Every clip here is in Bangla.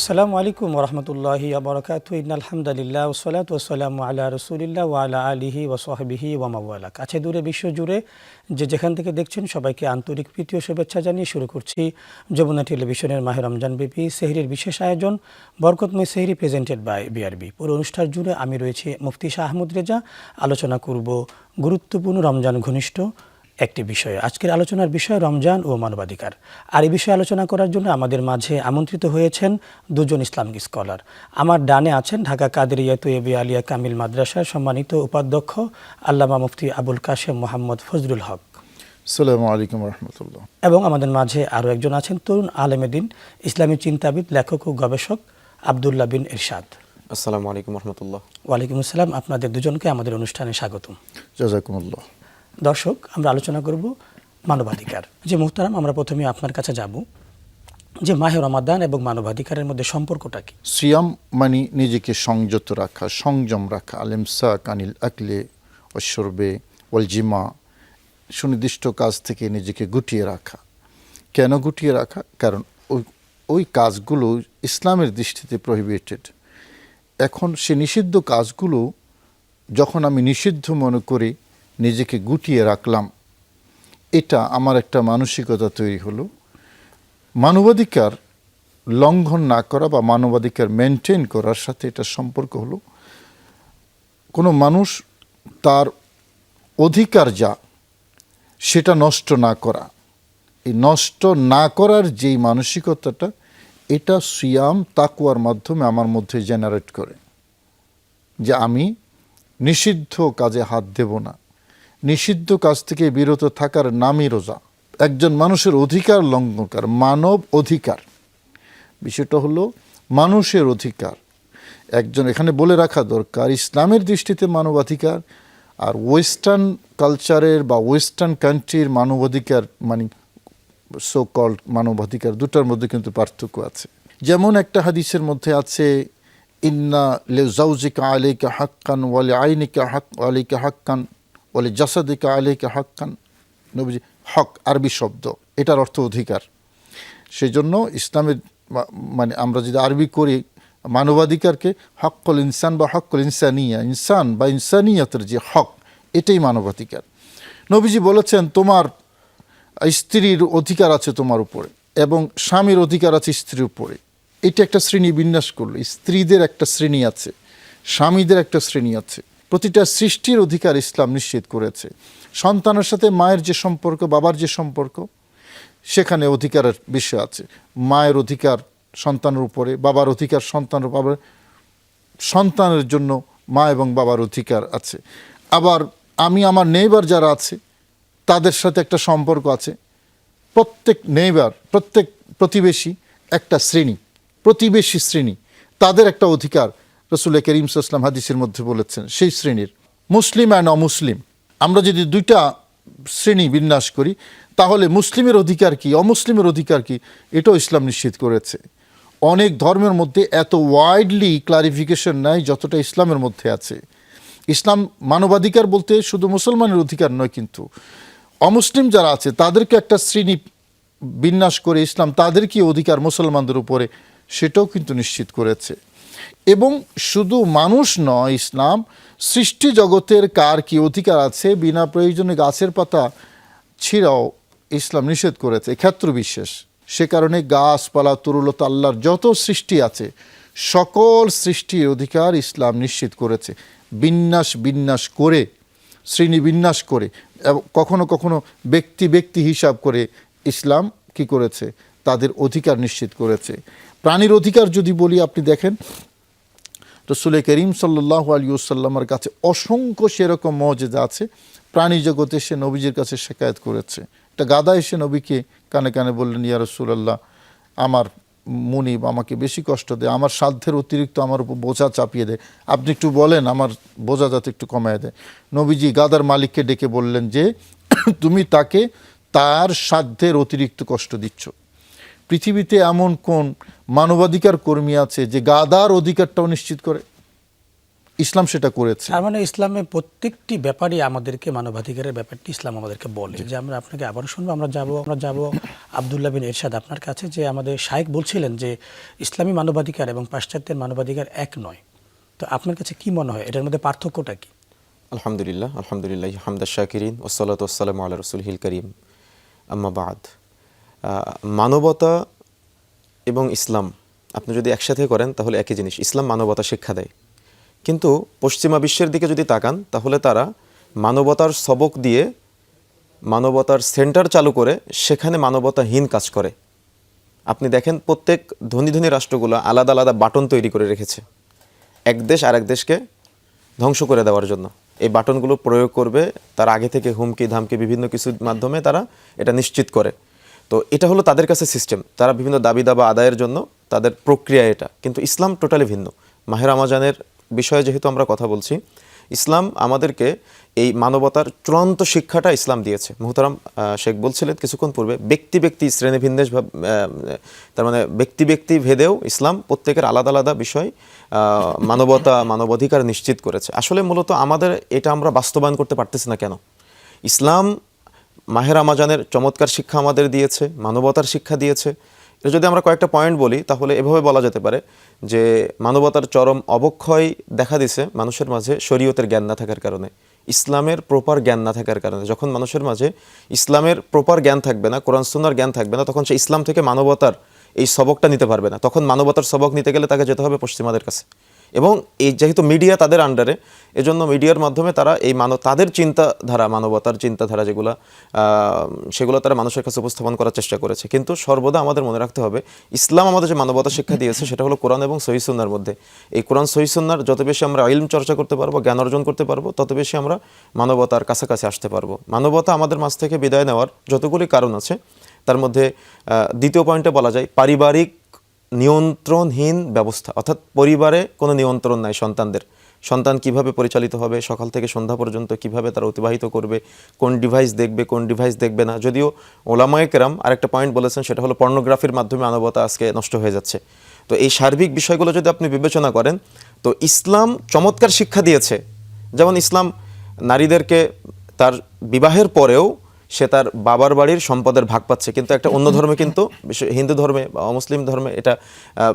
আসসালামু আলাইকুম ওরহমতুল্লাহি আবরাকাতু ইন্নাল হামদুলিল্লাহ ওয়াসসালাতু ওয়াসসালামু আলা রাসূলিল্লাহ ওয়া আলা আলিহি ওয়া সাহবিহি ওয়া মাওয়ালা। কাছে দূরে বিশ্বজুড়ে যেখান থেকে দেখছেন সবাইকে আন্তরিক প্রীতি ও শুভেচ্ছা জানিয়ে শুরু করছি যমুনা টেলিভিশনের মাহে রমজান ব্যাপী সেহরির বিশেষ আয়োজন বরকতময় সেহরি প্রেজেন্টেড বাই বিআরবি। পুরো অনুষ্ঠান জুড়ে আমি রয়েছি মুফতি শাহ আহমদ রেজা। আলোচনা করব গুরুত্বপূর্ণ রমজান ঘনিষ্ঠ একটি বিষয়। আজকের আলোচনার বিষয় রমজান ও মানবাধিকার। আর এই বিষয়ে আলোচনা করার জন্য আমাদের মাঝে আমন্ত্রিত হয়েছেন দুজন ইসলামিক স্কলার। আমার ডানে আছেন ঢাকা কাদেরিয়া তৈয়বী আলিয়া কামিল মাদ্রাসার সম্মানিত উপাধ্যক্ষ আল্লামা মুফতি আবুল কাশেম মোহাম্মদ ফজলুল হক। আসসালামু আলাইকুম রাহমাতুল্লাহ। এবং আমাদের মাঝে আরও একজন আছেন তরুণ আলেমে দ্বীন, ইসলামী চিন্তাবিদ, লেখক ও গবেষক আব্দুল্লাহ বিন ইরশাদ। আসসালামু আলাইকুম রাহমাতুল্লাহ। ওয়ালাইকুম আসসালাম। আপনাদের দুজনকে আমাদের অনুষ্ঠানে স্বাগতম। জাযাকুমুল্লাহ। দর্শক, আমরা আলোচনা করব মানবাধিকার। যে মুহতারাম, আমরা প্রথমে আপনার কাছে যাব যে মাহে রমাদান এবং মানবাধিকারের মধ্যে সম্পর্কটা কি? সিয়াম মানে নিজেকে সংযত রাখা, সংযম রাখা, আল-ইমসাক আনিল আকলি ওয়াশ-শুরবি ওয়াল জিমা, সুনির্দিষ্ট কাজ থেকে নিজেকে গুটিয়ে রাখা। কেন গুটিয়ে রাখা? কারণ ওই কাজগুলো ইসলামের দৃষ্টিতে প্রহিবিটেড। এখন সে নিষিদ্ধ কাজগুলো যখন আমি নিষিদ্ধ মনে করি নিজেকে গুটিয়ে রাখলাম, এটা আমার একটা মানসিকতা তৈরি হলো। মানবাধিকার লঙ্ঘন না করা বা মানবাধিকার মেনটেন করার সাথে এটা সম্পর্ক হলো কোনো মানুষ তার অধিকার যা সেটা নষ্ট না করা। এই নষ্ট না করার যেই মানসিকতাটা, এটা সিয়াম তাকওয়ার মাধ্যমে আমার মধ্যে জেনারেট করে যে আমি নিষিদ্ধ কাজে হাত দেব না। নিষিদ্ধ কাজ থেকে বিরত থাকার নামই রোজা। একজন মানুষের অধিকার লঙ্ঘনকার, মানব অধিকার, বিষয়টা হলো মানুষের অধিকার। একজন এখানে বলে রাখা দরকার, ইসলামের দৃষ্টিতে মানবাধিকার আর ওয়েস্টার্ন কালচারের বা ওয়েস্টার্ন কান্ট্রির মানবাধিকার মানে সো কল্ড মানবাধিকার, দুটার মধ্যে কিন্তু পার্থক্য আছে। যেমন একটা হাদিসের মধ্যে আছে, ইন্না লিজাওজিকা আলাইকা হাক্কান ওয়া লিআইনিকা আলাইকা হাক্কান ওয়া লিজাসাদিকা আলাইকা হাক্কান। নবীজি, হক আরবি শব্দ, এটার অর্থ অধিকার। সেই জন্য ইসলামের মানে আমরা যদি আরবি করি মানবাধিকারকে হক্কুল ইনসান বা হক্কুল ইনসানিয়া, ইনসান বা ইনসানিয়াতের যে হক, এটাই মানবাধিকার। নবীজি বলেছেন তোমার স্ত্রীর অধিকার আছে তোমার উপরে এবং স্বামীর অধিকার আছে স্ত্রীর উপরে। এটা একটা শ্রেণী বিন্যাস করলো। স্ত্রীদের একটা শ্রেণী আছে, স্বামীদের একটা শ্রেণী আছে। প্রতিটা সৃষ্টির অধিকার ইসলাম নিশ্চিত করেছে। সন্তানের সাথে মায়ের যে সম্পর্ক, বাবার যে সম্পর্ক, সেখানে অধিকারের বিষয় আছে। মায়ের অধিকার সন্তানের উপরে, বাবার অধিকার সন্তানের বাবার, সন্তানের জন্য মা এবং বাবার অধিকার আছে। আবার আমি আমার নেইবার যারা আছে তাদের সাথে একটা সম্পর্ক আছে। প্রত্যেক নেইবার, প্রত্যেক প্রতিবেশী একটা শ্রেণী, প্রতিবেশী শ্রেণী, তাদের একটা অধিকার রাসূল করিম সাল্লাল্লাহু আলাইহি ওয়াসাল্লাম হাদিসের মধ্যে বলেছেন সেই শ্রেণীর। মুসলিম অ্যান্ড অমুসলিম, আমরা যদি দুইটা শ্রেণী বিন্যাস করি তাহলে মুসলিমের অধিকার কি, অমুসলিমের অধিকার কি, এটাও ইসলাম নিশ্চিত করেছে। অনেক ধর্মের মধ্যে এত ওয়াইডলি ক্লারিফিকেশন নাই যতটা ইসলামের মধ্যে আছে। ইসলাম মানবাধিকার বলতে শুধু মুসলমানের অধিকার নয়, কিন্তু অমুসলিম যারা আছে তাদেরকে একটা শ্রেণী বিন্যাস করে ইসলাম তাদেরকে অধিকার মুসলমানদের উপরে সেটাও কিন্তু নিশ্চিত করেছে। এবং শুধু মানুষ নয়, ইসলাম সৃষ্টি জগতের কার কি অধিকার আছে বিনা প্রয়োজনে গাছের পাতা ছিঁড়াও ইসলাম নিষেধ করেছে, ক্ষেত্র বিশেষ। সে কারণে গাছপালা, তরুলতা, আল্লাহর যত সৃষ্টি আছে সকল সৃষ্টির অধিকার ইসলাম নিশ্চিত করেছে। বিন্যাস করে, শ্রেণী বিন্যাস করে, কখনো কখনো ব্যক্তি হিসাব করে ইসলাম কি করেছে, তাদের অধিকার নিশ্চিত করেছে। প্রাণীর অধিকার যদি বলি, আপনি দেখেন রাসূল করিম সাল্লাল্লাহু আলাইহি ওয়াসাল্লামের কাছে অসংখ্য সেরকম মুজিজা আছে। প্রাণী জগতে সে নবীজির কাছে শিকায়ত করেছে। একটা গাধা এসে নবীকে কানে কানে বললেন, ইয়া রাসূলুল্লাহ, আমার মুনিব আমাকে বেশি কষ্ট দেয়, আমার সাধ্যের অতিরিক্ত আমার উপর বোঝা চাপিয়ে দেয়, আপনি একটু বলেন আমার বোঝা যাতে একটু কমায় দেয়। নবীজি গাধার মালিককে ডেকে বললেন যে তুমি তাকে তার সাধ্যের অতিরিক্ত কষ্ট দিচ্ছ। পৃথিবীতে এমন কোন মানবাধিকার কর্মী আছে যে গাধার অধিকারটাও নিশ্চিত করে? ইসলাম সেটা করেছে। তার মানে ইসলামে প্রত্যেকটি ব্যাপারই আমাদেরকে, মানবাধিকারের ব্যাপারটি ইসলাম আমাদেরকে বলে। যে আমরা আপনাকে আবারও শুনবো, আমরা যাব আব্দুল্লাহ বিন এরশাদ আপনার কাছে। যে আমাদের শায়েখ বলছিলেন যে ইসলামী মানবাধিকার এবং পাশ্চাত্যের মানবাধিকার এক নয়, তো আপনার কাছে কি মনে হয় এটার মধ্যে পার্থক্যটা কি? আলহামদুলিল্লাহ হামদা শাকিরিন ওয়াসসালাতু ওয়াসসালামু আলা রাসূলিল কারীম, আম্মা বাদ। মানবতা এবং ইসলাম আপনি যদি একসাথে করেন তাহলে একই জিনিস। ইসলাম মানবতা শিক্ষা দেয়, কিন্তু পশ্চিমা বিশ্বের দিকে যদি তাকান তাহলে তারা মানবতার সবক দিয়ে মানবতার সেন্টার চালু করে সেখানে মানবতাহীন কাজ করে। আপনি দেখেন প্রত্যেক ধনী ধনী রাষ্ট্রগুলো আলাদা আলাদা বাটন তৈরি করে রেখেছে এক দেশ আরেক দেশকে ধ্বংস করে দেওয়ার জন্য। এই বাটনগুলো প্রয়োগ করবে, তার আগে থেকে হুমকি ধামকি বিভিন্ন কিছুর মাধ্যমে তারা এটা নিশ্চিত করে। তো এটা হলো তাদের কাছে সিস্টেম, তারা বিভিন্ন দাবি দাবা আদায়ের জন্য তাদের প্রক্রিয়া এটা। কিন্তু ইসলাম টোটালি ভিন্ন। মাহে রমজানের বিষয়ে যেহেতু আমরা কথা বলছি, ইসলাম আমাদেরকে এই মানবতার চূড়ান্ত শিক্ষাটা ইসলাম দিয়েছে। মুহতারাম শেখ বলছিলেন কিছুক্ষণ পূর্বে, ব্যক্তি ব্যক্তি শ্রেণীভিন্নেশ, তার মানে ব্যক্তি ব্যক্তি ভেদেও ইসলাম প্রত্যেকের আলাদা আলাদা বিষয় মানবতা মানবাধিকার নিশ্চিত করেছে। আসলে মূলত আমাদের এটা আমরা বাস্তবায়ন করতে পারতেছি না কেন? ইসলাম মাহে রমজানের চমৎকার শিক্ষা আমাদের দিয়েছে, মানবতার শিক্ষা দিয়েছে। এটা যদি আমরা কয়েকটা পয়েন্ট বলি তাহলে এভাবে বলা যেতে পারে যে মানবতার চরম অবক্ষয় দেখা দিছে মানুষের মাঝে শরীয়তের জ্ঞান না থাকার কারণে, ইসলামের প্রপার জ্ঞান না থাকার কারণে। যখন মানুষের মাঝে ইসলামের প্রপার জ্ঞান থাকবে না, কোরআন সুন্নাহর জ্ঞান থাকবে না, তখন সে ইসলাম থেকে মানবতার এই সবকটা নিতে পারবে না। তখন মানবতার সবক নিতে গেলে তাকে যেতে হবে পশ্চিমাদের কাছে। এবং এই যেহেতু মিডিয়া তাদের আন্ডারে, এজন্য মিডিয়ার মাধ্যমে তারা এই তাদের চিন্তাধারা, মানবতার চিন্তাধারা যেগুলো, সেগুলো তারা মানুষের কাছে উপস্থাপন করার চেষ্টা করেছে। কিন্তু সর্বদা আমাদের মনে রাখতে হবে ইসলাম আমাদের যে মানবতা শিক্ষা দিয়েছে সেটা হলো কোরআন এবং সহিহ সুন্নাহর মধ্যে। এই কোরআন সহিহ সুন্নাহর যত বেশি আমরা ইলম চর্চা করতে পারবো, জ্ঞান অর্জন করতে পারবো, তত বেশি আমরা মানবতার কাছাকাছি আসতে পারবো। মানবতা আমাদের মাঝ থেকে বিদায় নেওয়ার যতগুলি কারণ আছে তার মধ্যে দ্বিতীয় পয়েন্টে বলা যায় পারিবারিক নিয়ন্ত্রণহীন ব্যবস্থা, অর্থাৎ পরিবারে কোনো নিয়ন্ত্রণ নাই সন্তানদের। সন্তান কিভাবে পরিচালিত হবে, সকাল থেকে সন্ধ্যা পর্যন্ত কিভাবে তারা অতিবাহিত করবে, কোন ডিভাইস দেখবে, কোন ডিভাইস দেখবে না। যদিও ওলামায়ে কেরাম আরেকটা পয়েন্ট বলেছেন, সেটা হলো পর্নোগ্রাফির মাধ্যমে মানবতা আজকে নষ্ট হয়ে যাচ্ছে। তো এই সার্বিক বিষয়গুলো যদি আপনি বিবেচনা করেন, তো ইসলাম চমৎকার শিক্ষা দিয়েছে। যেমন ইসলাম নারীদেরকে তার বিবাহের পরেও সে তার বাবার বাড়ির সম্পদের ভাগ পাচ্ছে, কিন্তু একটা অন্য ধর্মে, কিন্তু হিন্দু ধর্মে বা মুসলিম ধর্মে এটা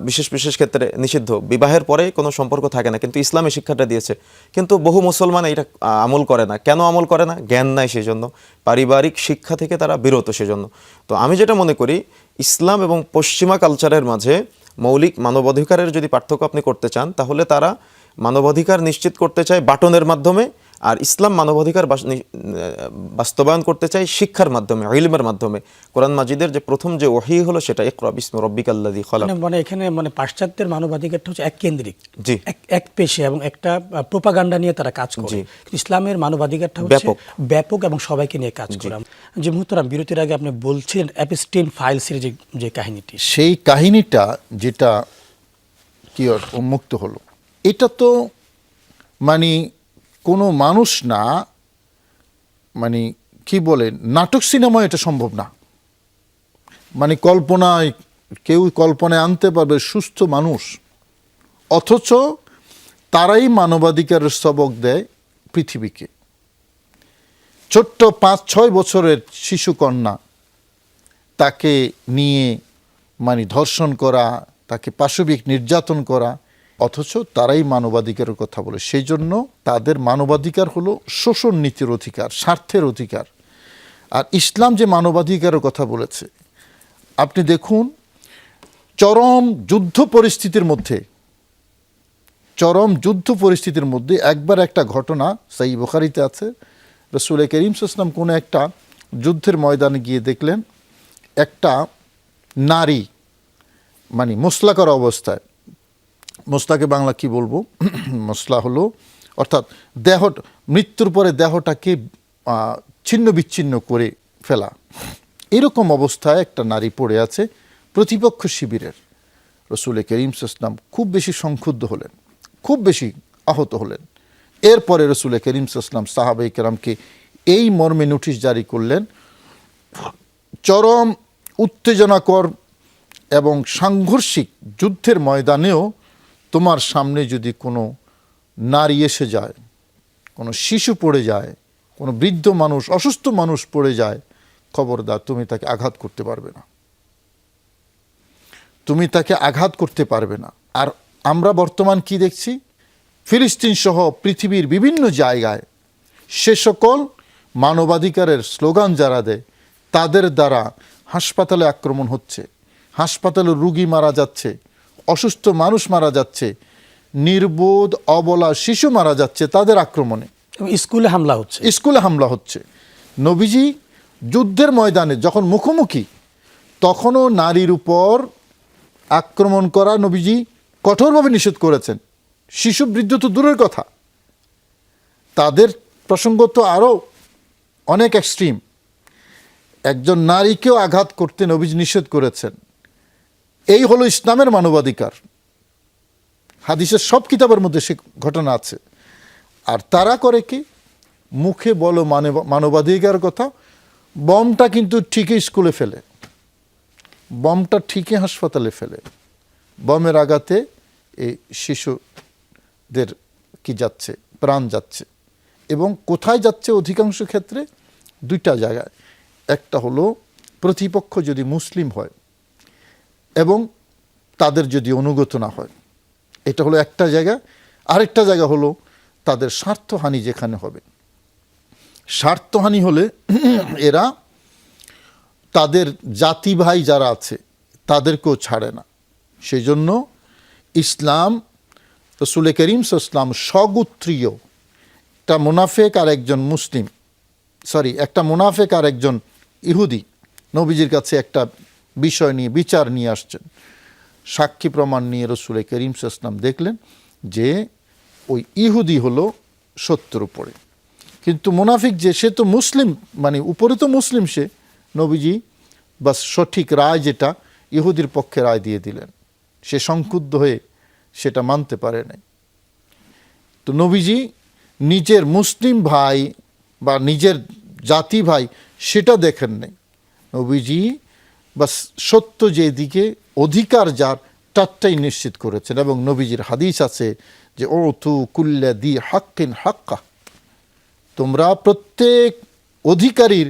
বিশেষ বিশেষ ক্ষেত্রে নিষিদ্ধ। বিবাহের পরে কোনো সম্পর্ক থাকে না, কিন্তু ইসলামে শিক্ষাটা দিয়েছে। কিন্তু বহু মুসলমান এটা আমল করে না। কেন আমল করে না? জ্ঞান নাই, সেই জন্য। পারিবারিক শিক্ষা থেকে তারা বিরত, সেজন্য। তো আমি যেটা মনে করি, ইসলাম এবং পশ্চিমা কালচারের মাঝে মৌলিক মানবাধিকারের যদি পার্থক্য আপনি করতে চান, তাহলে তারা মানবাধিকার নিশ্চিত করতে চায় বাটনের মাধ্যমে, আর ইসলাম মানবাধিকার বাস্তবায়ন করতে চাই শিক্ষার মাধ্যমে, ইলমের মাধ্যমে। কোরআন মাজিদের যে প্রথম যে ওহী হলো সেটা ইকরা বিসমি রাব্বিকাল্লাযী খালাক। মানে এখানে মানে পাশ্চাত্যের মানবাধিকারটা হচ্ছে এক কেন্দ্রিক, জি, এক পেশে এবং একটা প্রোপাগান্ডা নিয়ে তারা কাজ করে। ইসলামের মানবাধিকারটা হচ্ছে ব্যাপক এবং সবাইকে নিয়ে কাজ করে। যে মুহূর্তরাম বিরতির আগে আপনি বলছিলেন অ্যাপস্টিন ফাইলসের যে কাহিনীটি, সেই কাহিনীটা যেটা কি উন্মুক্ত হলো, এটা তো মানে কোনো মানুষ না, মানে কি বলে, নাটক সিনেমায় এটা সম্ভব না। মানে কল্পনায়, কেউ কল্পনায় আনতে পারবে সুস্থ মানুষ, অথচ তারাই মানবাধিকারের সবক দেয় পৃথিবীকে। ছোট্ট 5-6 বছরের শিশু কন্যা, তাকে নিয়ে মানে ধর্ষণ করা, তাকে পাশবিক নির্যাতন করা, অথচ তারাই মানবাধিকারের কথা বলে। সেই জন্য তাদের মানবাধিকার হলো শোষণ নীতির অধিকার, স্বার্থের অধিকার। আর ইসলাম যে মানবাধিকারের কথা বলেছে, আপনি দেখুন চরম যুদ্ধ পরিস্থিতির মধ্যে একবার একটা ঘটনা সহিহ বুখারীতে আছে, রাসূল করিম সাল্লাল্লাহু আলাইহি ওয়াসাল্লাম কোনো একটা যুদ্ধের ময়দানে গিয়ে দেখলেন একটা নারী মানে মসলা করা অবস্থায়, মসলাকে বাংলা কি বলবো, মসলা হলো অর্থাৎ দেহ, মৃত্যুর পরে দেহটাকে ছিন্ন বিচ্ছিন্ন করে ফেলা, এরকম অবস্থায় একটা নারী পড়ে আছে প্রতিপক্ষ শিবিরের। রাসূল করিম সাল্লাল্লাহু আলাইহি ওয়াসাল্লাম খুব বেশি সংক্ষুব্ধ হলেন, খুব বেশি আহত হলেন। এরপরে রাসূল করিম সাল্লাল্লাহু আলাইহি ওয়াসাল্লাম সাহাবায়ে কেরামকে এই মর্মে নোটিশ জারি করলেন, চরম উত্তেজনাকর এবং সাংঘর্ষিক যুদ্ধের ময়দানেও তোমার সামনে যদি কোনো নারী এসে যায়, কোনো শিশু পড়ে যায়, কোনো বৃদ্ধ মানুষ, অসুস্থ মানুষ পড়ে যায়, খবরদার তুমি তাকে আঘাত করতে পারবে না, তুমি তাকে আঘাত করতে পারবে না। আর আমরা বর্তমান কি দেখছি, ফিলিস্তিন সহ পৃথিবীর বিভিন্ন জায়গায় সে সকল মানবাধিকারের স্লোগান যারা দেয় তাদের দ্বারা হাসপাতালে আক্রমণ হচ্ছে, হাসপাতালে রুগী মারা যাচ্ছে, অসুস্থ মানুষ মারা যাচ্ছে, নির্বোধ অবলা শিশু মারা যাচ্ছে তাদের আক্রমণে। স্কুলে হামলা হচ্ছে, স্কুলে হামলা হচ্ছে। নবীজি যুদ্ধের ময়দানে যখন মুখোমুখি, তখনও নারীর উপর আক্রমণ করা নবীজি কঠোরভাবে নিষেধ করেছেন। শিশু বৃদ্ধ তো দূরের কথা, তাদের প্রসঙ্গ তো আরও অনেক এক্সট্রিম। একজন নারীকেও আঘাত করতে নবীজি নিষেধ করেছেন। এই হলো ইসলামের মানবাধিকার। হাদিসের সব কিতাবের মধ্যে সে ঘটনা আছে। আর তারা করে কি, মুখে বলো মানবাধিকার কথা, বমটা কিন্তু ঠিকই স্কুলে ফেলে, বমটা ঠিকই হাসপাতালে ফেলে, বমের আঘাতে এই শিশুদের কি যাচ্ছে, প্রাণ যাচ্ছে। এবং কোথায় যাচ্ছে অধিকাংশ ক্ষেত্রে? দুইটা জায়গায়। একটা হলো প্রতিপক্ষ যদি মুসলিম হয় এবং তাদের যদি অনুগত না হয়, এটা হলো একটা জায়গা। আরেকটা জায়গা হলো তাদের স্বার্থহানি যেখানে হবে। স্বার্থহানি হলে এরা তাদের জাতি ভাই যারা আছে তাদেরকেও ছাড়ে না। সেই জন্য ইসলাম, রসুল করিম সাল্লাল্লাহু আলাইহি ওয়াসাল্লাম স্বগোত্রীয় একটা মুনাফেক আর একজন মুসলিম, একটা মুনাফেক আর একজন ইহুদি নবীজির কাছে একটা বিষয় নিয়ে বিচার নিয়ে আসছেন। সাক্ষী প্রমাণ নিয়ে রসুল করিম সাল্লাল্লাহু আলাইহি ওয়াসাল্লাম দেখলেন যে ওই ইহুদি হলো সত্যের উপরে, কিন্তু মুনাফিক যে, সে তো মুসলিম, মানে উপরে তো মুসলিম সে। নবীজি বাস সঠিক রায় যেটা, ইহুদির পক্ষে রায় দিয়ে দিলেন। সে সংক্ষুব্ধ হয়ে সেটা মানতে পারে নাই। তো নবীজি নিজের মুসলিম ভাই বা নিজের জাতি ভাই সেটা দেখেন নাই। নবীজি বাস সত্য যেদিকে, অধিকার যার, তারটাই নিশ্চিত করেছেন। এবং নবীজির হাদিস আছে যে ও তু কুল্লা দি হাক্কিন হাক্কা, তোমরা প্রত্যেক অধিকারীর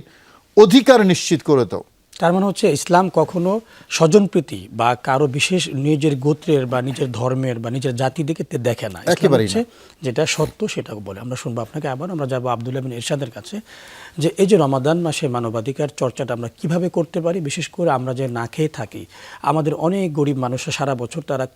অধিকার নিশ্চিত করে দাও। তার মানে হচ্ছে ইসলাম কখনো স্বজনপ্রীতি বা কারো বিশেষ নিজের গোত্রের বা নিজের ধর্মের বা নিজের জাতি দিকে দেখে না। একেবারেই হচ্ছে যেটা সত্য সেটা বলে। আমরা শুনবো আপনাকে আবার, আমরা যাবো আব্দুল্লাহ বিন ইরশাদের কাছে, যে এই যে রমাদান মাসে মানবাধিকার চর্চাটা আমরা কিভাবে করতে পারি। বিশেষ করে আমরা যে না খেয়ে থাকি, আমাদের অনেক গরিব মানুষরা সারা বছর তারা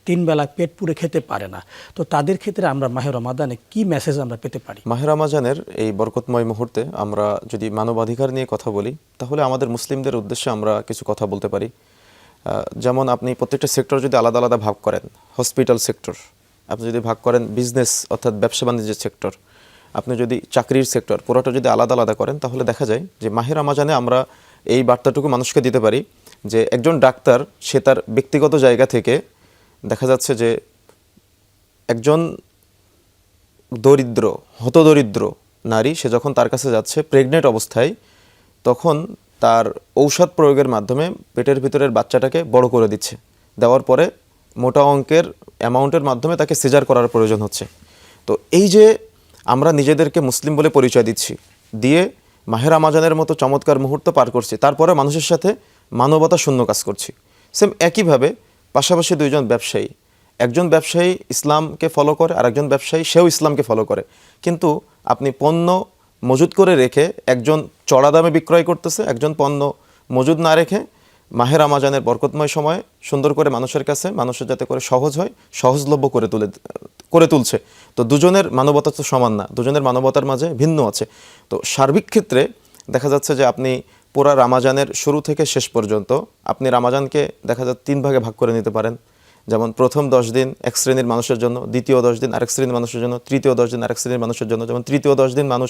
3 বেলা পেট পুরে খেতে পারে না। তো তাদের ক্ষেত্রে আমরা মাহে রমাদানে কি মেসেজ আমরা পেতে পারি? মাহে রমাজানের এই বরকতময় মুহূর্তে আমরা যদি মানবাধিকার নিয়ে কথা বলি, তাহলে আমাদের মুসলিমদের উদ্দেশ্যে আমরা কিছু কথা বলতে পারি। যেমন আপনি প্রত্যেকটা সেক্টর যদি আলাদা আলাদা ভাগ করেন, হসপিটাল সেক্টর, আপনি যদি ভাগ করেন বিজনেস অর্থাৎ ব্যবসা বাণিজ্যের সেক্টর, আপনি যদি চাকরির সেক্টর, পুরোটা যদি আলাদা আলাদা করেন, তাহলে দেখা যায় যে মাহে রমাজানে আমরা এই বার্তাটুকু মানুষকে দিতে পারি যে একজন ডাক্তার সে তার ব্যক্তিগত জায়গা থেকে দেখা যাচ্ছে যে একজন হতদরিদ্র নারী, সে যখন তার কাছে যাচ্ছে প্রেগনেন্ট অবস্থায়, তখন তার ঔষধ প্রয়োগের মাধ্যমে পেটের ভিতরের বাচ্চাটাকে বড় করে দিচ্ছে, দেওয়ার পরে মোটা অঙ্কের অ্যামাউন্টের মাধ্যমে তাকে সিজার করার প্রয়োজন হচ্ছে। তো এই যে আমরা নিজেদেরকে মুসলিম বলে পরিচয় দিচ্ছি, দিয়ে মাহে রমাজানের মতো চমৎকার মুহূর্ত পার করছি, তারপরে মানুষের সাথে মানবতা শূন্য কাজ করছি। সেম একইভাবে পাশাপাশি দুইজন ব্যবসায়ী, একজন ব্যবসায়ী ইসলামকে ফলো করে আর একজন ব্যবসায়ী সেও ইসলামকে ফলো করে, কিন্তু আপনি পণ্য মজুদ করে রেখে একজন চড়া দামে বিক্রয় করতেছে, একজন পণ্য মজুদ না রেখে মাহে রমাজানের বরকতময় সময়ে সুন্দর করে মানুষের কাছে, মানুষের যাতে করে সহজ হয়, সহজলভ্য করে তুলছে। তো দুজনের মানবতা তো সমান না, দুজনের মানবতার মাঝে ভিন্ন আছে। তো সার্বিক ক্ষেত্রে দেখা যাচ্ছে যে আপনি পুরা রমাজানের শুরু থেকে শেষ পর্যন্ত আপনি রমাজানকে দেখা যায় 3 ভাগে ভাগ করে নিতে পারেন। যেমন প্রথম 10 দিন এক শ্রেণীর মানুষের জন্য, দ্বিতীয় 10 দিন আরেক শ্রেণীর মানুষের জন্য, তৃতীয় 10 দিন আরেক শ্রেণীর মানুষের জন্য। যেমন তৃতীয় 10 দিন মানুষ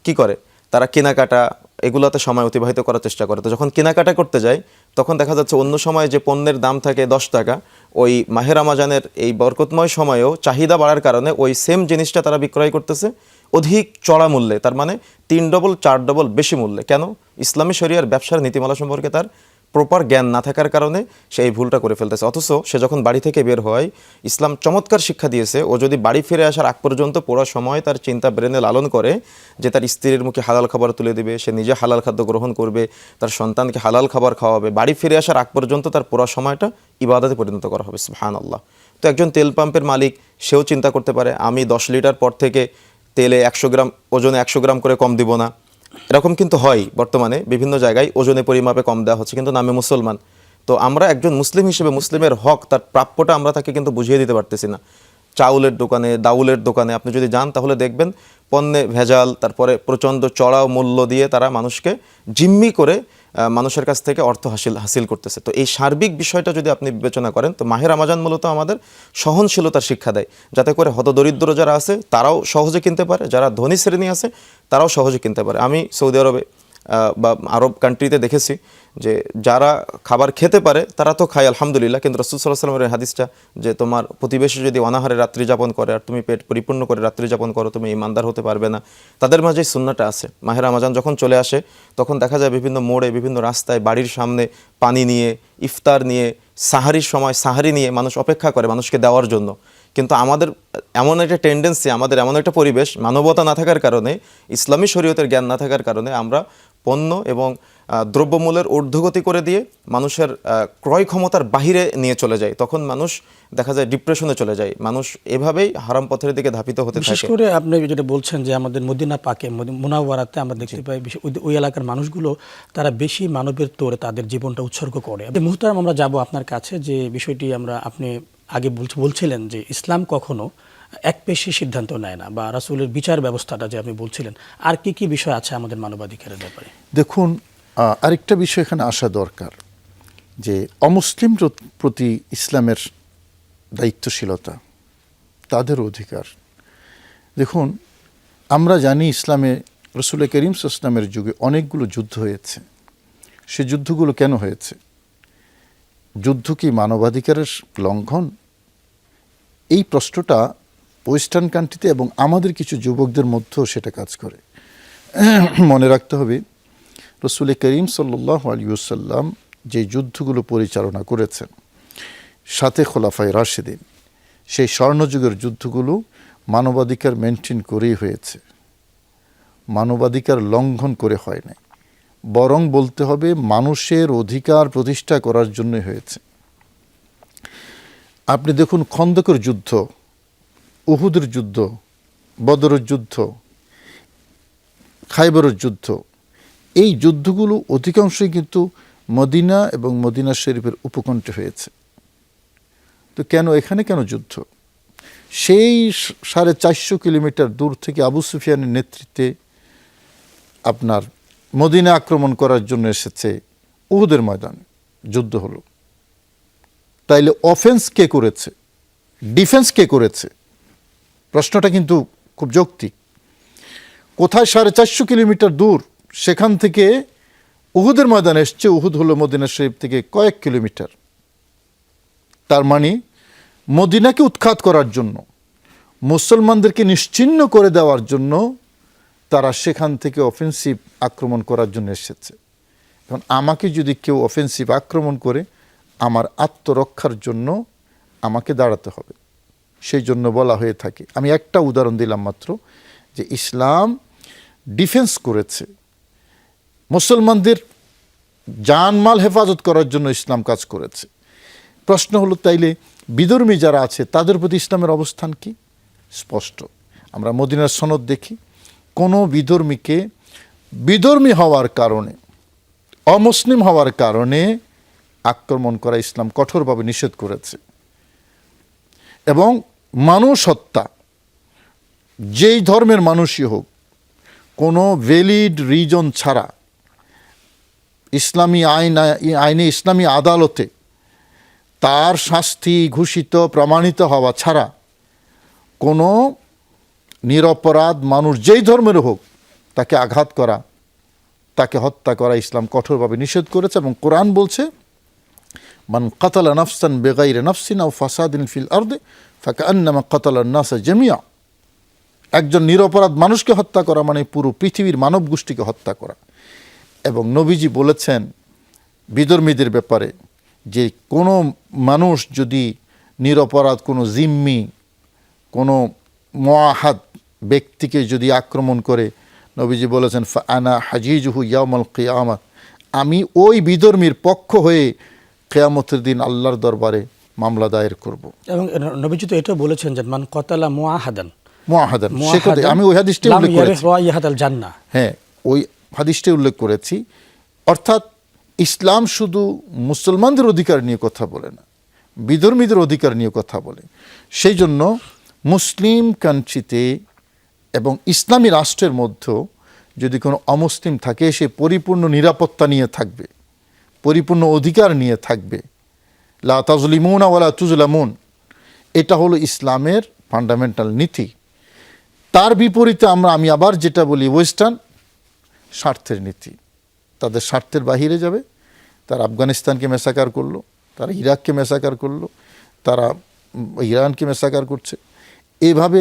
কি করে, তারা কেনাকাটা এগুলোতে সময় অতিবাহিত করার চেষ্টা করে। তো যখন কেনাকাটা করতে যায়, তখন দেখা যাচ্ছে অন্য সময় যে পণ্যের দাম থাকে 10 টাকা, ওই মাহে রমাজানের এই বরকতময় সময়েও চাহিদা বাড়ার কারণে ওই সেম জিনিসটা তারা বিক্রয় করতেছে অধিক চড়া মূল্যে, তার মানে 3 ডবল 4 ডবল বেশি মূল্যে। কেন? ইসলামী শরিয়ার ব্যবসার নীতিমালা সম্পর্কে তার প্রপার জ্ঞান না থাকার কারণে সে এই ভুলটা করে ফেলতেছে। অথচ সে যখন বাড়ি থেকে বের হয়, ইসলাম চমৎকার শিক্ষা দিয়েছে, ও যদি বাড়ি ফিরে আসার আগ পর্যন্ত পুরো সময় তার চিন্তা ব্রেনে লালন করে যে তার স্ত্রীর মুখে হালাল খাবার তুলে দেবে, সে নিজে হালাল খাদ্য গ্রহণ করবে, তার সন্তানকে হালাল খাবার খাওয়াবে, বাড়ি ফিরে আসার আগ পর্যন্ত তার পুরো সময়টা ইবাদতে পরিণত করা হবে। সুবহানাল্লাহ। তো একজন তেল পাম্পের মালিক, সেও চিন্তা করতে পারে আমি 10 লিটার পর থেকে তেলে 100 গ্রাম ওজনে 100 গ্রাম করে কম দিব না। এরকম কিন্তু হয় বর্তমানে বিভিন্ন জায়গায়, ওজনে পরিমাপে কম দেওয়া হচ্ছে, কিন্তু নামে মুসলমান। তো আমরা একজন মুসলিম হিসেবে মুসলিমের হক, তার প্রাপ্যটা আমরা তাকে কিন্তু বুঝিয়ে দিতে পারতেছি না। চাউলের দোকানে, দাউলের দোকানে আপনি যদি যান তাহলে দেখবেন পণ্যে ভেজাল, তারপরে প্রচণ্ড চড়াও মূল্য দিয়ে তারা মানুষকে জিম্মি করে মানুষের কাছ থেকে অর্থ হাসিল করতেছে। তো এই সার্বিক বিষয়টা যদি আপনি বিবেচনা করেন, তো মাহে রমজান মূলত আমাদের সহনশীলতার শিক্ষা দেয়, যাতে করে হতদরিদ্র যারা আছে তারাও সহজে কিনতে পারে, যারা ধনী শ্রেণী আছে তারাও সহজে কিনতে পারে। আমি সৌদি আরবে বা আরব কান্ট্রিতে দেখেছি যে যারা খাবার খেতে পারে তারা তো খায় আলহামদুলিল্লাহ, কিন্তু রাসূল সাল্লাল্লাহু আলাইহি ওয়াসাল্লামের হাদিসটা যে তোমার প্রতিবেশী যদি অনাহারে রাত্রি যাপন করে আর তুমি পেট পরিপূর্ণ করে রাত্রি যাপন করো, তুমি ইমানদার হতে পারবে না। তাদের মাঝে সুন্নাহটা আছে। মাহে রমজান যখন চলে আসে তখন দেখা যায় বিভিন্ন মোড়ে, বিভিন্ন রাস্তায়, বাড়ির সামনে পানি নিয়ে, ইফতার নিয়ে, সাহারির সময় সাহারি নিয়ে মানুষ অপেক্ষা করে মানুষকে দেওয়ার জন্য। কিন্তু আমাদের এমন একটা টেন্ডেন্সি, আমাদের এমন একটা পরিবেশ, মানবতা না থাকার কারণে, ইসলামী শরীয়তের জ্ঞান না থাকার কারণে আমরা পণ্য এবং দ্রব্যমূল্যের ঊর্ধ্বগতি করে দিয়ে মানুষের ক্রয় ক্ষমতার বাহিরে নিয়ে চলে যায়। তখন মানুষ দেখা যায় ডিপ্রেশনে চলে যায়, মানুষ এভাবেই হারাম পথের দিকে ধাবিত হতে থাকে। বিশেষ করে আপনি যেটা বলছেন যে আমাদের মদিনা পাকে, মুনাওয়ারাতে আমরা দেখতে পাই ওই এলাকার মানুষগুলো তারা বেশি মানবের তোরে তাদের জীবনটা উৎসর্গ করে। মুহতারাম, আমরা যাব আপনার কাছে যে বিষয়টি আপনি আগে বলছিলেন যে ইসলাম কখনো একপেশে সিদ্ধান্ত নেয় না, বা রাসূলের বিচার ব্যবস্থাটা যে আপনি বলছিলেন, আর কি কি বিষয় আছে আমাদের মানবাধিকারের ব্যাপারে? দেখুন, আরেকটা বিষয় এখানে আসা দরকার যে অমুসলিম প্রতি ইসলামের দায়িত্বশীলতা, তাদের অধিকার। দেখুন, আমরা জানি ইসলামে রাসূল করিম সাল্লাল্লাহু আলাইহি ওয়াসাল্লামের যুগে অনেকগুলো যুদ্ধ হয়েছে। সে যুদ্ধগুলো কেন হয়েছে? যুদ্ধ কি মানবাধিকারের লঙ্ঘন? এই প্রশ্নটা ওয়েস্টার্ন কান্ট্রিতে এবং আমাদের কিছু যুবকদের মধ্যেও সেটা কাজ করে। মনে রাখতে হবে, রাসূল করিম সাল্লাল্লাহু আলাইহি ওয়াসাল্লাম যে যুদ্ধগুলো পরিচালনা করেছেন, সাথে খোলাফায়ে রাশিদিন, সেই স্বর্ণযুগের যুদ্ধগুলো মানবাধিকার মেনটেন করেই হয়েছে, মানবাধিকার লঙ্ঘন করে হয় নাই, বরং বলতে হবে মানুষের অধিকার প্রতিষ্ঠা করার জন্যই হয়েছে। আপনি দেখুন, খন্দকের যুদ্ধ, উহুদের যুদ্ধ, বদরের যুদ্ধ, খাইবরের যুদ্ধ, এই যুদ্ধগুলো অধিকাংশই কিন্তু মদিনা এবং মদিনা শরীফের উপকণ্ঠে হয়েছে। তো এখানে কেন যুদ্ধ? সেই 450 কিলোমিটার দূর থেকে আবু সুফিয়ানের নেতৃত্বে আপনার মদিনা আক্রমণ করার জন্য এসেছে, উহুদের ময়দানে যুদ্ধ হলো। তাইলে অফেন্স কে করেছে, ডিফেন্স কে করেছে? প্রশ্নটা কিন্তু খুব যৌক্তিক। কোথায় 450 কিলোমিটার দূর, সেখান থেকে উহুদের ময়দানে এসছে, উহুদ হলো মদিনা শরীফ থেকে কয়েক কিলোমিটার। তার মানে মদিনাকে উৎখাত করার জন্য, মুসলমানদেরকে নিশ্চিহ্ন করে দেওয়ার জন্য তারা সেখান থেকে অফেন্সিভ আক্রমণ করার জন্য এসেছে। এখন আমাকে যদি কেউ অফেন্সিভ আক্রমণ করে, আমার আত্মরক্ষার জন্য আমাকে দাঁড়াতে হবে। সেই জন্য বলা হয়ে থাকে, আমি একটা উদাহরণ দিলাম মাত্র, যে ইসলাম ডিফেন্স করেছে, মুসলমানদের জানমাল হেফাজত করার জন্য ইসলাম কাজ করেছে। প্রশ্ন হলো, তাইলে বিধর্মী যারা আছে তাদের প্রতি ইসলামের অবস্থান কি? স্পষ্ট। আমরা মদিনার সনদ দেখি, কোনো বিধর্মীকে বিধর্মী হওয়ার কারণে, অমুসলিম হওয়ার কারণে আক্রমণ করা ইসলাম কঠোরভাবে নিষেধ করেছে। এবং মানুষ হত্যা, যেই ধর্মের মানুষই হোক, কোনো ভ্যালিড রিজন ছাড়া ইসলামী আইনে, ইসলামী আদালতে তার শাস্তি ঘোষিত প্রমাণিত হওয়া ছাড়া কোনো নিরপরাধ মানুষ যেই ধর্মের হোক তাকে আঘাত করা, তাকে হত্যা করা ইসলাম কঠোরভাবে নিষেধ করেছে। এবং কোরআন বলছে, মান কাতালা নাফসান বেগাইরে নাফসিন আও ফাসাদিন ফিল আরদি ফাকান্নামা কাতালা নাস জামিয়া। একজন নিরপরাধ মানুষকে হত্যা করা মানে পুরো পৃথিবীর মানব গোষ্ঠীকে হত্যা করা। এবং নবীজি বলেছেন, বিধর্মীদের ব্যাপারে যে কোনো মানুষ যদি নিরপরাধ কোনো জিম্মি কোনো মুআহাদ ব্যক্তিকে যদি আক্রমণ করে, নবীজি বলেছেন ফাআনা হাজিজুহু ইয়াউমাল কিয়ামাত, আমি ওই বিধর্মীর পক্ষ হয়ে কিয়ামতের দিন আল্লাহর দরবারে মামলা দায়ের করব। এবং নবীজি তো এটাও বলেছেন যে মান কতালা মুআহাদান মুআহাদান, সে কথা আমি ওই হাদিসটি উল্লেখ করেছি। ইয়াহাদাল জান্নাহ, হ্যাঁ, ওই হাদিসটি উল্লেখ করেছি। অর্থাৎ ইসলাম শুধু মুসলমানদের অধিকার নিয়ে কথা বলে না, বিধর্মীদের অধিকার নিয়ে কথা বলে। সেই জন্য মুসলিম কান্ট্রিতে এবং ইসলামী রাষ্ট্রের মধ্যেও যদি কোনো অমুসলিম থাকে, সে পরিপূর্ণ নিরাপত্তা নিয়ে থাকবে, পরিপূর্ণ অধিকার নিয়ে থাকবে। লা তাজলিমুনা ওয়ালা তুজলামুন, এটা হলো ইসলামের ফান্ডামেন্টাল নীতি। তার বিপরীতে আমি আবার যেটা বলি, ওয়েস্টার্ন স্বার্থের নীতি, তাদের স্বার্থের বাহিরে যাবে। তারা আফগানিস্তানকে মেসাকার করলো, তারা ইরাককে মেসাকার করলো, তারা ইরানকে মেসাকার করছে। এভাবে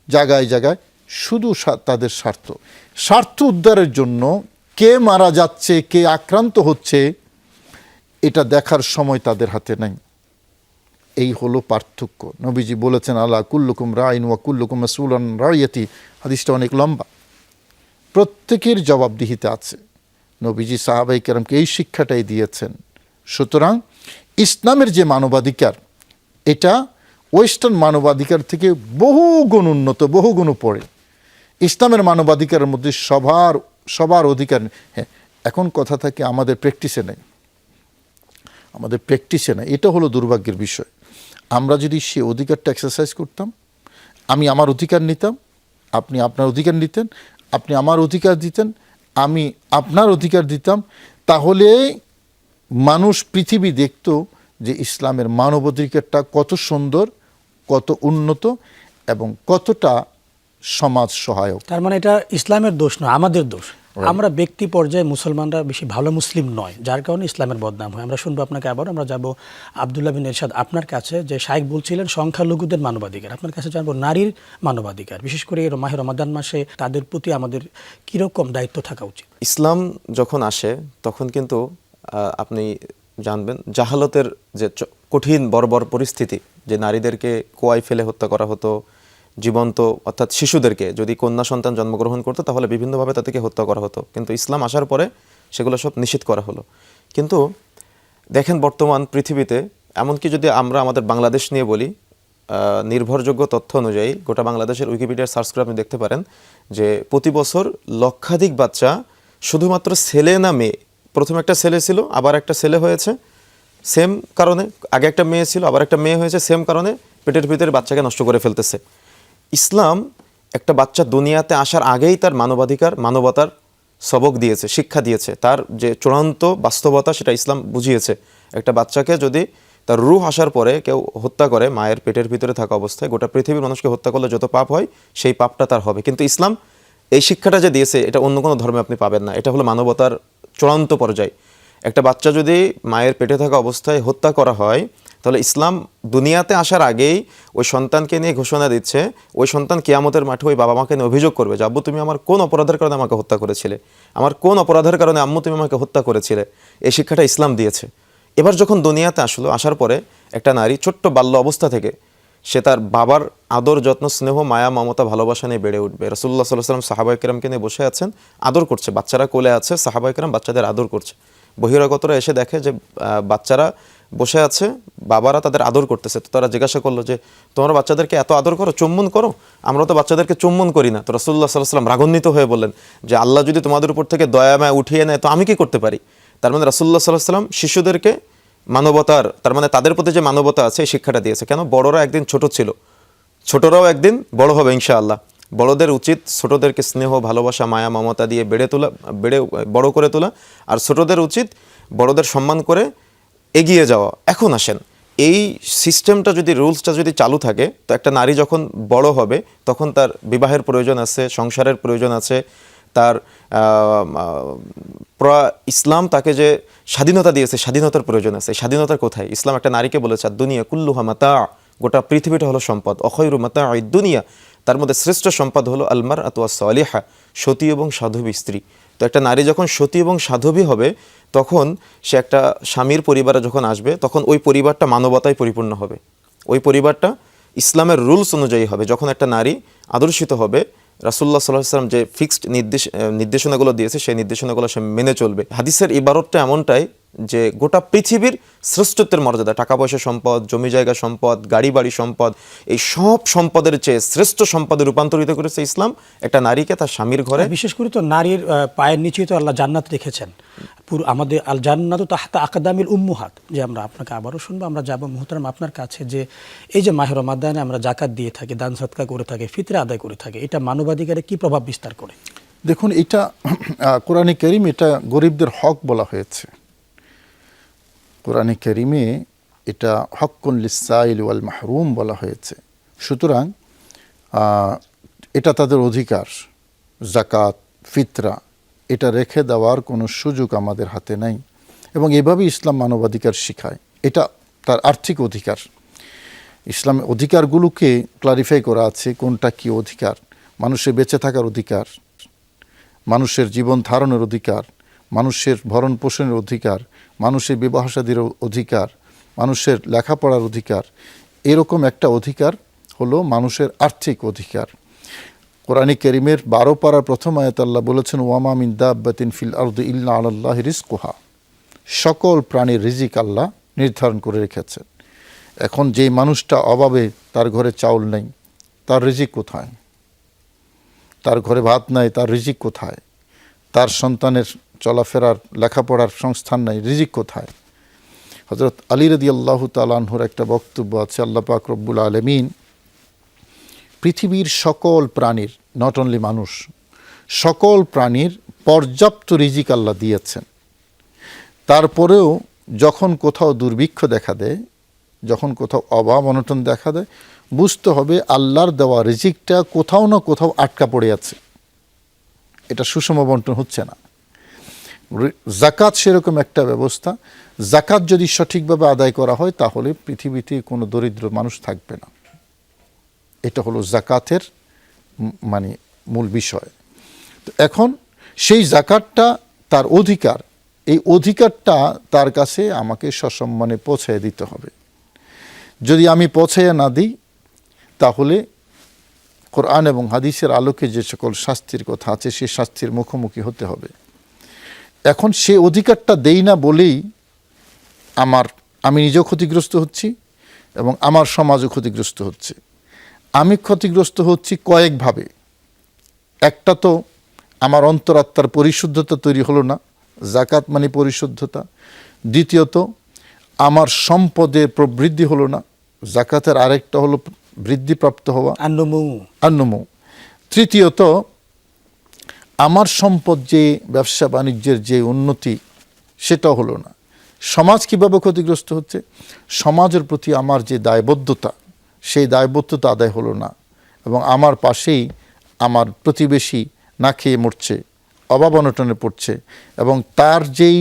জায়গায় জায়গায় শুধু তাদের স্বার্থ উদ্ধারের জন্য কে মারা যাচ্ছে, কে আক্রান্ত হচ্ছে, এটা দেখার সময় তাদের হাতে নাই। এই হলো পার্থক্য। নবীজি বলেছেন আলা কুল্লুকুম রাইন ওয়া কুল্লুকুম মাসউলুন রাইয়াতি, হাদিসটা অনেক লম্বা, প্রত্যেকের জবাবদিহিতে আছে। নবীজি সাহাবায়ে কেরামকে এই শিক্ষাটাই দিয়েছেন। সুতরাং ইসলামের যে মানবাধিকার, এটা ওয়েস্টার্ন মানবাধিকার থেকে বহু গুণ উন্নত, বহু গুণ পড়ে। ইসলামের মানবাধিকারের মধ্যে সবার অধিকার। হ্যাঁ, এখন কথা থাকে আমাদের প্র্যাকটিসে নেই, এটা হলো দুর্ভাগ্যের বিষয়। আমরা যদি সে অধিকারটা এক্সারসাইজ করতাম, আমি আমার অধিকার নিতাম, আপনি আপনার অধিকার নিতেন, আপনি আমার অধিকার দিতেন, আমি আপনার অধিকার দিতাম, তাহলে মানুষ, পৃথিবী দেখত যে ইসলামের মানবাধিকারটা কত সুন্দর, কত উন্নত এবং কতটা সমাজ সহায়ক। তার মানে এটা ইসলামের দোষ নয়, আমাদের দোষ। আমরা ব্যক্তি পর্যায়ে মুসলমানরা বেশি ভালো মুসলিম নয়, যার কারণে ইসলামের বদনাম হয়। আমরা শুনবো আপনাকে আবার। আমরা যাব আব্দুল্লাহ বিন ইরশাদ আপনার কাছে, যে শাইখ বলছিলেন সংখ্যালঘুদের মানবাধিকার। আপনার কাছে জানবো নারীর মানবাধিকার, বিশেষ করে এই মাহে রমাদান মাসে তাদের প্রতি আমাদের কীরকম দায়িত্ব থাকা উচিত। ইসলাম যখন আসে তখন কিন্তু আপনি জানবেন জাহালতের যে কঠিন বর্বর পরিস্থিতি, যে নারীদেরকে কুয়ায় ফেলে হত্যা করা হতো, জীবন্ত অর্থাৎ শিশুদেরকে যদি কন্যা সন্তান জন্মগ্রহণ করতো তাহলে বিভিন্নভাবে তাদেরকে হত্যা করা হতো। কিন্তু ইসলাম আসার পরে সেগুলো সব নিষিদ্ধ করা হলো। কিন্তু দেখেন বর্তমান পৃথিবীতে, এমনকি যদি আমরা আমাদের বাংলাদেশ নিয়ে বলি, নির্ভরযোগ্য তথ্য অনুযায়ী গোটা বাংলাদেশের উইকিপিডিয়ার সার্চ করে আপনি দেখতে পারেন যে প্রতি বছর লক্ষাধিক বাচ্চা, শুধুমাত্র ছেলে না মেয়ে, প্রথমে একটা ছেলে ছিল আবার একটা ছেলে হয়েছে সেম কারণে, আগে একটা মেয়ে ছিল আবার একটা মেয়ে হয়েছে সেম কারণে, পেটের ভিতরে বাচ্চাকে নষ্ট করে ফেলতেছে। ইসলাম একটা বাচ্চা দুনিয়াতে আসার আগেই তার মানবাধিকার, মানবতার সবক দিয়েছে, শিক্ষা দিয়েছে। তার যে চূড়ান্ত বাস্তবতা সেটা ইসলাম বুঝিয়েছে। একটা বাচ্চাকে যদি তার রূহ আসার পরে কেউ হত্যা করে মায়ের পেটের ভিতরে থাকা অবস্থায়, গোটা পৃথিবীর মানুষকে হত্যা করলে যত পাপ হয় সেই পাপটা তার হবে। কিন্তু ইসলাম এই শিক্ষাটা যে দিয়েছে এটা অন্য কোনো ধর্মে আপনি পাবেন না। এটা হলো মানবতার চূড়ান্ত পর্যায়। একটা বাচ্চা যদি মায়ের পেটে থাকা অবস্থায় হত্যা করা হয়, তাহলে ইসলাম দুনিয়াতে আসার আগেই ওই সন্তানকে নিয়ে ঘোষণা দিচ্ছে, ওই সন্তান কিয়ামতের মাঠে ওই বাবা মাকে নিয়ে অভিযোগ করবে যে আব্বু তুমি আমার কোন অপরাধের কারণে আমাকে হত্যা করেছিলে, আমার কোন অপরাধের কারণে আম্মু তুমি আমাকে হত্যা করেছিলে। এই শিক্ষাটা ইসলাম দিয়েছে। এবার যখন দুনিয়াতে আসলো, আসার পরে একটা নারী ছোট্ট বাল্য অবস্থা থেকে সে তার বাবার আদর, যত্ন, স্নেহ, মায়া, মমতা, ভালোবাসা নিয়ে বেড়ে উঠবে। রাসূলুল্লাহ সাল্লাল্লাহু আলাইহি ওয়াসাল্লাম সাহাবায়ে কেরামকে নিয়ে বসে আছেন, আদর করছে, বাচ্চারা কোলে আছে, সাহাবায়ে কেরাম বাচ্চাদের আদর করছে। বহিরাগতরা এসে দেখে যে বাচ্চারা বসে আছে, বাবারা তাদের আদর করতেছে। তো তারা জিজ্ঞাসা করলো যে তোমরা বাচ্চাদেরকে এত আদর করো, চুম্বন করো, আমরা তো বাচ্চাদেরকে চুম্বন করি না। তো রাসূলুল্লাহ সাল্লাল্লাহু আলাইহি ওয়াসাল্লাম রাগান্বিত হয়ে বললেন যে আল্লাহ যদি তোমাদের উপর থেকে দয়া মায়া উঠিয়ে নেয় তো আমি কি করতে পারি। তার মানে রাসূলুল্লাহ সাল্লাল্লাহু আলাইহি ওয়াসাল্লাম শিশুদেরকে মানবতার, তার মানে তাদের প্রতি যে মানবতা আছে এই শিক্ষাটা দিয়েছে। কেন? বড়রা একদিন ছোট ছিল, ছোটরাও একদিন বড় হবে ইনশাআল্লাহ। বড়দের উচিত ছোটদেরকে স্নেহ, ভালোবাসা, মায়া, মমতা দিয়ে বড় করে তোলা, আর ছোটদের উচিত বড়দের সম্মান করে এগিয়ে যাওয়া। এখন আসেন, এই সিস্টেমটা যদি, রুলসটা যদি চালু থাকে, তো একটা নারী যখন বড় হবে তখন তার বিবাহের প্রয়োজন আছে, সংসারের প্রয়োজন আছে, তার ইসলাম তাকে যে স্বাধীনতা দিয়েছে, স্বাধীনতার প্রয়োজন আছে। স্বাধীনতার কোথায়? ইসলাম একটা নারীকে বলেছে দুনিয়া কুল্লুহা মাতা, গোটা পৃথিবীটা হলো সম্পদ, অখয়রু মাতা দুনিয়া, তার মধ্যে শ্রেষ্ঠ সম্পদ হলো আলমার আতুয়া সালিহা, সতী এবং সাধবী স্ত্রী। তো একটা নারী যখন সতী এবং সাধবী হবে তখন সে একটা স্বামীর পরিবারে যখন আসবে তখন ওই পরিবারটা মানবতায় পরিপূর্ণ হবে, ওই পরিবারটা ইসলামের রুলস অনুযায়ী হবে। যখন একটা নারী আদর্শিত হবে, রাসূলুল্লাহ সাল্লাল্লাহু আলাইহি ওয়াসাল্লাম যে ফিক্সড নির্দেশনাগুলো দিয়েছে সেই নির্দেশনাগুলো সে মেনে চলবে। হাদিসের ইবারতটা এমনটাই যে গোটা পৃথিবীর শ্রেষ্ঠত্বের মর্যাদা, টাকা পয়সা সম্পদ, জমি জায়গা সম্পদ, গাড়ি বাড়ি সম্পদ, এই সব সম্পদের চেয়ে শ্রেষ্ঠ সম্পদে রূপান্তরিত করেছে ইসলাম একটা নারীকে তার স্বামীর ঘরে। বিশেষ করে তো নারীর পায়ের নিচেই তো আল্লাহ জান্নাত রেখেছেন। পুরো আমাদের আল জান্নাতু তাহতা আকদামিল উম্মুহাত, যে আমরা আপনাকে আবারও শুনবো, আমরা যাবো মুহতারাম আপনার কাছে, যে এই যে মাহে রমাদানে আমরা জাকাত দিয়ে থাকি, দান সদকা করে থাকি, ফিতরা আদায় করে থাকি, এটা মানবাধিকারে কি প্রভাব বিস্তার করে? দেখুন, এটা কোরআনে কারীম এটা গরিবদের হক বলা হয়েছে। কোরআনে কারীমে এটা হক্কুন লিসাইল ওয়াল মাহরুম বলা হয়েছে। সুতরাং এটা তাদের অধিকার। জাকাত, ফিতরা এটা রেখে দেওয়ার কোনো সুযোগ আমাদের হাতে নাই, এবং এভাবেই ইসলাম মানবাধিকার শিখায়। এটা তার আর্থিক অধিকার। ইসলামের অধিকারগুলোকে ক্লারিফাই করা আছে কোনটা কি অধিকার। মানুষের বেঁচে থাকার অধিকার, মানুষের জীবন ধারণের অধিকার, মানুষের ভরণ পোষণের অধিকার, মানুষের বিবাহ শাদীর অধিকার, মানুষের লেখাপড়ার অধিকার। এরকম একটা অধিকার হলো মানুষের আর্থিক অধিকার। কোরআনে কারীমের 12 পারার প্রথম আয়াতে আল্লাহ বলেছেন, ওয়ামা মিন দাব্বাতিন ফিল আরদি ইল্লা আলাল্লাহি রিজকুহা। সকল প্রাণীর রিজিক আল্লাহ নির্ধারণ করে রেখেছেন। এখন যেই মানুষটা অভাবে, তার ঘরে চাউল নেই, তার রিজিক কোথায়? তার ঘরে ভাত নাই, তার রিজিক কোথায়? তার সন্তানের চলাফেরার লেখাপড়ার সংস্থান নাই, রিজিক কোথায়? হযরত আলী রাদিয়াল্লাহু তাআলা আনহুর একটা বক্তব্য আছে, আল্লাহ পাক রব্বুল আলামিন পৃথিবীর সকল প্রাণীর, নট অনলি মানুষ, সকল প্রাণীর পর্যাপ্ত রিজিক আল্লাহ দিয়েছেন। তারপরেও যখন কোথাও দুর্ভিক্ষ দেখা দেয়, যখন কোথাও অভাব অনটন দেখা দেয়, বুঝতে হবে আল্লাহর দেওয়া রিজিকটা কোথাও না কোথাও আটকা পড়ে আছে, এটা সুষম বন্টন হচ্ছে না। জাকাত সেরকম একটা ব্যবস্থা। জাকাত যদি সঠিকভাবে আদায় করা হয় তাহলে পৃথিবীতে কোনো দরিদ্র মানুষ থাকবে না। এটা হলো জাকাতের মানে মূল বিষয়। তো এখন সেই জাকাতটা তার অধিকার, এই অধিকারটা তার কাছে আমাকে সসম্মানে পৌঁছায় দিতে হবে। যদি আমি পৌঁছাইয়া না দিই তাহলে কোরআন এবং হাদিসের আলোকে যে সকল শাস্তির কথা আছে সেই শাস্তির মুখোমুখি হতে হবে। এখন সে অধিকারটা দেই না বলেই আমি নিজেও ক্ষতিগ্রস্ত হচ্ছি এবং আমার সমাজও ক্ষতিগ্রস্ত হচ্ছে। আমি ক্ষতিগ্রস্ত হচ্ছি কয়েকভাবে। একটা তো আমার অন্তরাত্মার পরিশুদ্ধতা তৈরি হলো না, জাকাত মানে পরিশুদ্ধতা। দ্বিতীয়ত আমার সম্পদের প্রবৃদ্ধি হলো না, জাকাতের আরেকটা হলো বৃদ্ধিপ্রাপ্ত হওয়া, আন্নমু। তৃতীয়ত আমার সম্পদ যে ব্যবসা বাণিজ্যের যে উন্নতি সেটাও হলো না। সমাজ কিভাবে ক্ষতিগ্রস্ত হচ্ছে? সমাজের প্রতি আমার যে দায়বদ্ধতা, সেই দায়বদ্ধতা আদায় হলো না, এবং আমার পাশেই আমার প্রতিবেশী না খেয়ে মরছে, অভাব অনটনে পড়ছে, এবং তার যেই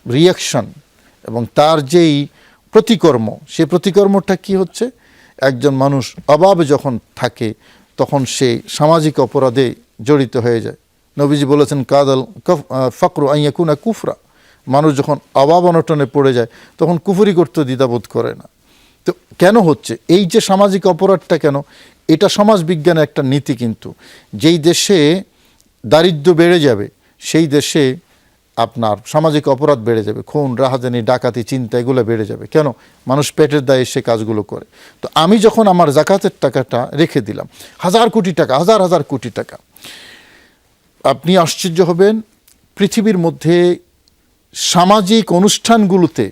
রিয়াকশন এবং তার যেই প্রতিকর্ম, সেই প্রতিকর্মটা কি হচ্ছে? একজন মানুষ অভাবে যখন থাকে তখন সে সামাজিক অপরাধে জড়িত হয়ে যায়। নবীজি বলেছেন, কাদাল ফাকরু আন ইয়াকুনা কুফরা। মানুষ যখন অভাব অনটনে পড়ে যায় তখন কুফরি করতে দ্বিধাবোধ করে না। তো কেন হচ্ছে এই যে সামাজিক অপরাধটা? কেন? এটা সমাজ বিজ্ঞানের একটা নীতি। কিন্তু যেই দেশে দারিদ্র্য বেড়ে যাবে সেই দেশে আপনার সামাজিক অপরাধ বেড়ে যাবে, খুন, রাহাজানি, ডাকাতি, চিন্তা এগুলো বেড়ে যাবে। কেন? মানুষ পেটের দায়ে সে কাজগুলো করে। তো আমি যখন আমার জাকাতের টাকাটা রেখে দিলাম, হাজার কোটি টাকা, হাজার হাজার কোটি টাকা, আপনি আশ্চর্য হবেন পৃথিবীর মধ্যে সামাজিক অনুষ্ঠানগুলোতে,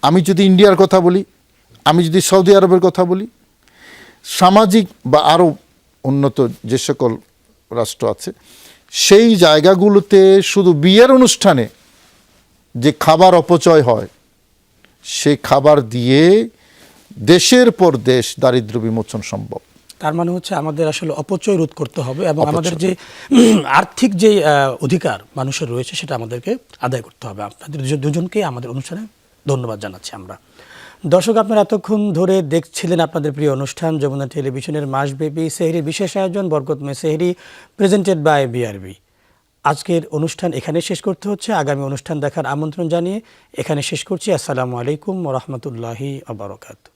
আমি যদি ইন্ডিয়ার কথা বলি, আমি যদি সৌদি আরবের কথা বলি, সামাজিক বা আরও উন্নত যে সকল রাষ্ট্র আছে সেই জায়গাগুলোতে শুধু বিয়ের অনুষ্ঠানে যে খাবার অপচয় হয়, সেই খাবার দিয়ে দেশের পর দেশ দারিদ্র্য বিমোচন সম্ভব। তার মানে হচ্ছে আমাদের আসলে অপচয় রোধ করতে হবে, এবং আমাদের যে আর্থিক যে অধিকার মানুষের রয়েছে সেটা আমাদেরকে আদায় করতে হবে। আপনাদের দুজনকেই আমাদের অনুষ্ঠানে ধন্যবাদ জানাচ্ছি আমরা। দর্শক, আপনারা এতক্ষণ ধরে দেখছিলেন আপনাদের প্রিয় অনুষ্ঠান যমুনা টেলিভিশনের মাসব্যাপী সেহরির বিশেষ আয়োজন বরকত মে সেহরি, প্রেজেন্টেড বাই বিআরবি। আজকের অনুষ্ঠান এখানে শেষ করতে হচ্ছে। আগামী অনুষ্ঠান দেখার আমন্ত্রণ জানিয়ে এখানে শেষ করছি। আসসালামু আলাইকুম ওয়া রাহমাতুল্লাহি ওয়া বারাকাতুহু।